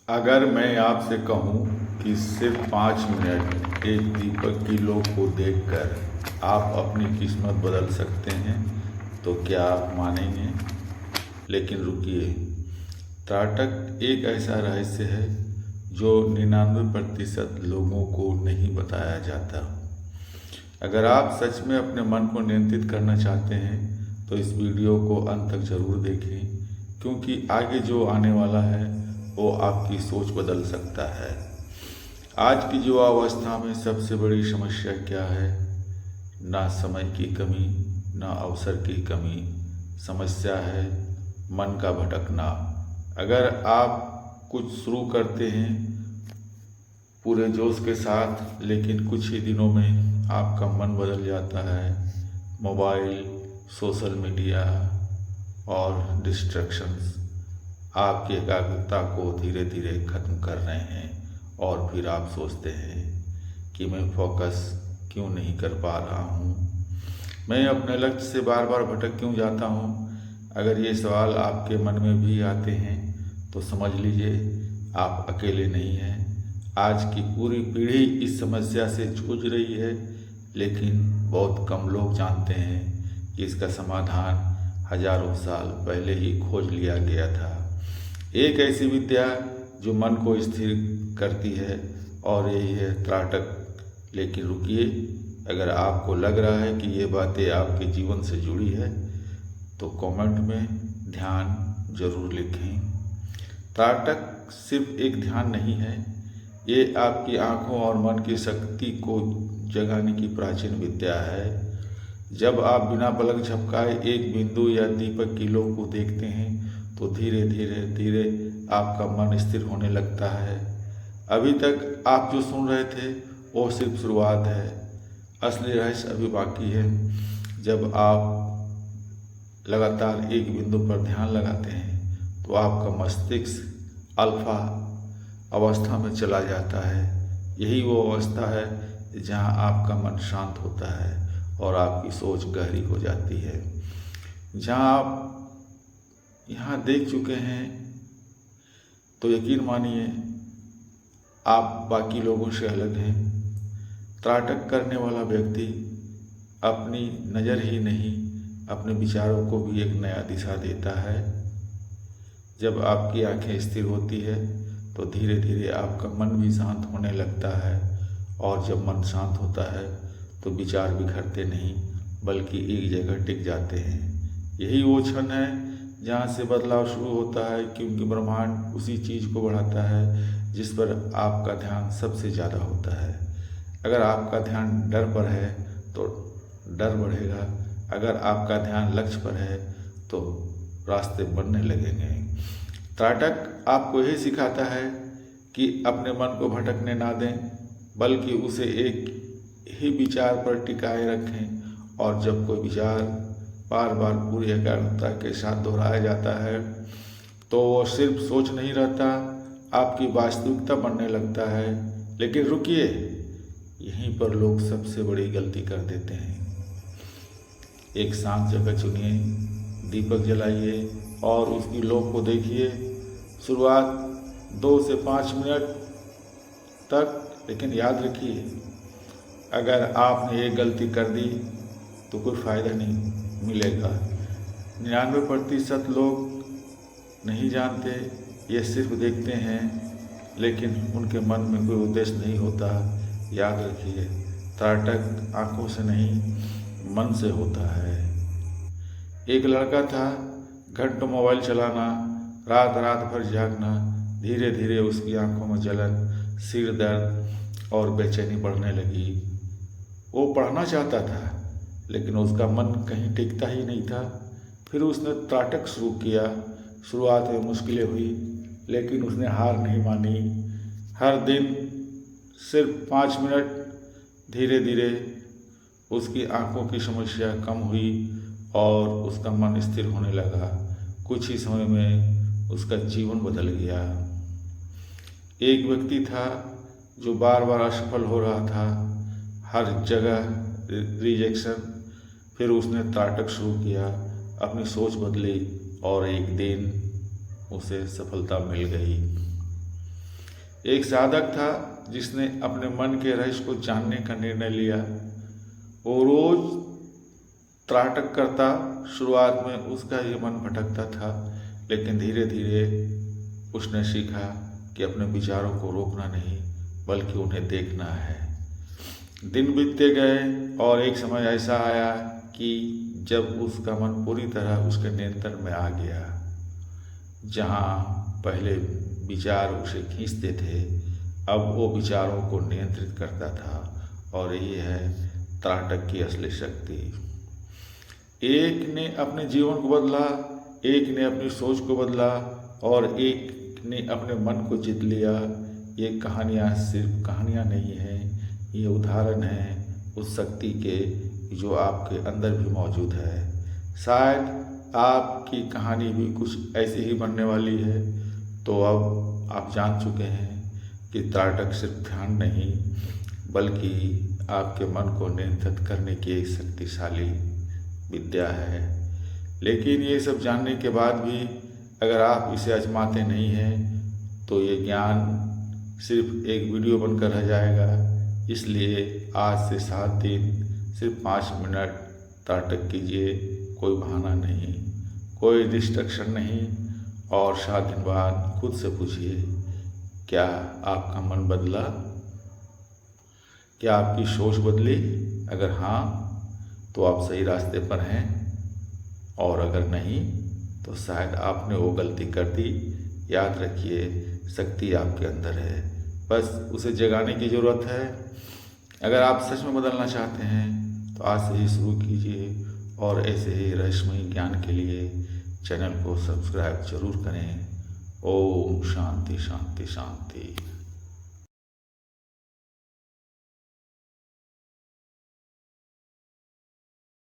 अगर मैं आपसे कहूँ कि सिर्फ 5 मिनट एक दीपक की लो को देखकर आप अपनी किस्मत बदल सकते हैं तो क्या आप मानेंगे? लेकिन रुकिए, त्राटक एक ऐसा रहस्य है जो 99% लोगों को नहीं बताया जाता। अगर आप सच में अपने मन को नियंत्रित करना चाहते हैं तो इस वीडियो को अंत तक जरूर देखें, क्योंकि आगे जो आने वाला है वो आपकी सोच बदल सकता है। आज की युवा अवस्था में सबसे बड़ी समस्या क्या है? ना समय की कमी, ना अवसर की कमी, समस्या है मन का भटकना। अगर आप कुछ शुरू करते हैं पूरे जोश के साथ, लेकिन कुछ ही दिनों में आपका मन बदल जाता है। मोबाइल, सोशल मीडिया और डिस्ट्रैक्शंस आपकी एकाग्रता को धीरे धीरे खत्म कर रहे हैं और फिर आप सोचते हैं कि मैं फोकस क्यों नहीं कर पा रहा हूँ, मैं अपने लक्ष्य से बार बार भटक क्यों जाता हूँ। अगर ये सवाल आपके मन में भी आते हैं तो समझ लीजिए आप अकेले नहीं हैं। आज की पूरी पीढ़ी इस समस्या से जूझ रही है, लेकिन बहुत कम लोग जानते हैं कि इसका समाधान हजारों साल पहले ही खोज लिया गया था। एक ऐसी विद्या जो मन को स्थिर करती है, और यही है त्राटक। लेकिन रुकिए, अगर आपको लग रहा है कि ये बातें आपके जीवन से जुड़ी है तो कमेंट में ध्यान जरूर लिखें। त्राटक सिर्फ एक ध्यान नहीं है, ये आपकी आँखों और मन की शक्ति को जगाने की प्राचीन विद्या है। जब आप बिना पलक झपकाए एक बिंदु या दीपक की लो को देखते हैं तो धीरे धीरे धीरे आपका मन स्थिर होने लगता है। अभी तक आप जो सुन रहे थे वो सिर्फ शुरुआत है, असली रहस्य अभी बाकी है। जब आप लगातार एक बिंदु पर ध्यान लगाते हैं तो आपका मस्तिष्क अल्फा अवस्था में चला जाता है। यही वो अवस्था है जहां आपका मन शांत होता है और आपकी सोच गहरी हो जाती है। जहां आप यहाँ देख चुके हैं तो यकीन मानिए आप बाकी लोगों से अलग हैं। त्राटक करने वाला व्यक्ति अपनी नज़र ही नहीं, अपने विचारों को भी एक नया दिशा देता है। जब आपकी आंखें स्थिर होती है तो धीरे धीरे आपका मन भी शांत होने लगता है, और जब मन शांत होता है तो विचार बिखरते नहीं बल्कि एक जगह टिक जाते हैं। यही वो क्षण है जहाँ से बदलाव शुरू होता है, क्योंकि ब्रह्मांड उसी चीज़ को बढ़ाता है जिस पर आपका ध्यान सबसे ज़्यादा होता है। अगर आपका ध्यान डर पर है तो डर बढ़ेगा, अगर आपका ध्यान लक्ष्य पर है तो रास्ते बनने लगेंगे। त्राटक आपको यही सिखाता है कि अपने मन को भटकने ना दें, बल्कि उसे एक ही विचार पर टिकाए रखें। और जब कोई विचार बार बार पूरी एकाग्रता के साथ दोहराया जाता है तो वो सिर्फ सोच नहीं रहता, आपकी वास्तविकता बनने लगता है। लेकिन रुकिए, यहीं पर लोग सबसे बड़ी गलती कर देते हैं। एक शांत जगह चुनिए, दीपक जलाइए और उसकी लो को देखिए। शुरुआत 2 से 5 मिनट तक, लेकिन याद रखिए अगर आपने ये गलती कर दी तो कोई फ़ायदा नहीं मिलेगा। 99% लोग नहीं जानते, ये सिर्फ देखते हैं, लेकिन उनके मन में कोई उद्देश्य नहीं होता। याद रखिए, त्राटक आंखों से नहीं मन से होता है। एक लड़का था, घंटों मोबाइल चलाना, रात रात भर जागना, धीरे धीरे उसकी आंखों में जलन, सिर दर्द और बेचैनी बढ़ने लगी। वो पढ़ना चाहता था लेकिन उसका मन कहीं टिकता ही नहीं था। फिर उसने त्राटक शुरू किया। शुरुआत में मुश्किलें हुई, लेकिन उसने हार नहीं मानी। हर दिन सिर्फ 5 मिनट, धीरे धीरे उसकी आंखों की समस्या कम हुई और उसका मन स्थिर होने लगा। कुछ ही समय में उसका जीवन बदल गया। एक व्यक्ति था जो बार बार असफल हो रहा था, हर जगह रिजेक्शन। फिर उसने त्राटक शुरू किया, अपनी सोच बदली और एक दिन उसे सफलता मिल गई। एक साधक था जिसने अपने मन के रहस्य को जानने का निर्णय लिया। वो रोज त्राटक करता। शुरुआत में उसका ये मन भटकता था, लेकिन धीरे धीरे उसने सीखा कि अपने विचारों को रोकना नहीं बल्कि उन्हें देखना है। दिन बीतते गए और एक समय ऐसा आया कि जब उसका मन पूरी तरह उसके नियंत्रण में आ गया। जहाँ पहले विचार उसे खींचते थे, अब वो विचारों को नियंत्रित करता था। और ये है त्राटक की असली शक्ति। एक ने अपने जीवन को बदला, एक ने अपनी सोच को बदला और एक ने अपने मन को जीत लिया। ये कहानियाँ सिर्फ कहानियाँ नहीं हैं, ये उदाहरण हैं उस शक्ति के जो आपके अंदर भी मौजूद है। शायद आपकी कहानी भी कुछ ऐसी ही बनने वाली है। तो अब आप जान चुके हैं कि त्राटक सिर्फ ध्यान नहीं बल्कि आपके मन को नियंत्रित करने की एक शक्तिशाली विद्या है। लेकिन ये सब जानने के बाद भी अगर आप इसे आजमाते नहीं हैं तो ये ज्ञान सिर्फ एक वीडियो बनकर रह जाएगा। इसलिए आज से 7 दिन सिर्फ 5 मिनट त्राटक कीजिए। कोई बहाना नहीं, कोई डिस्ट्रक्शन नहीं। और 7 दिन बाद खुद से पूछिए, क्या आपका मन बदला? क्या आपकी सोच बदली? अगर हाँ तो आप सही रास्ते पर हैं, और अगर नहीं तो शायद आपने वो गलती कर दी। याद रखिए, शक्ति आपके अंदर है, बस उसे जगाने की ज़रूरत है। अगर आप सच में बदलना चाहते हैं तो आज से ही शुरू कीजिए और ऐसे ही रहस्यमयी ज्ञान के लिए चैनल को सब्सक्राइब जरूर करें। ओम शांति शांति शांति।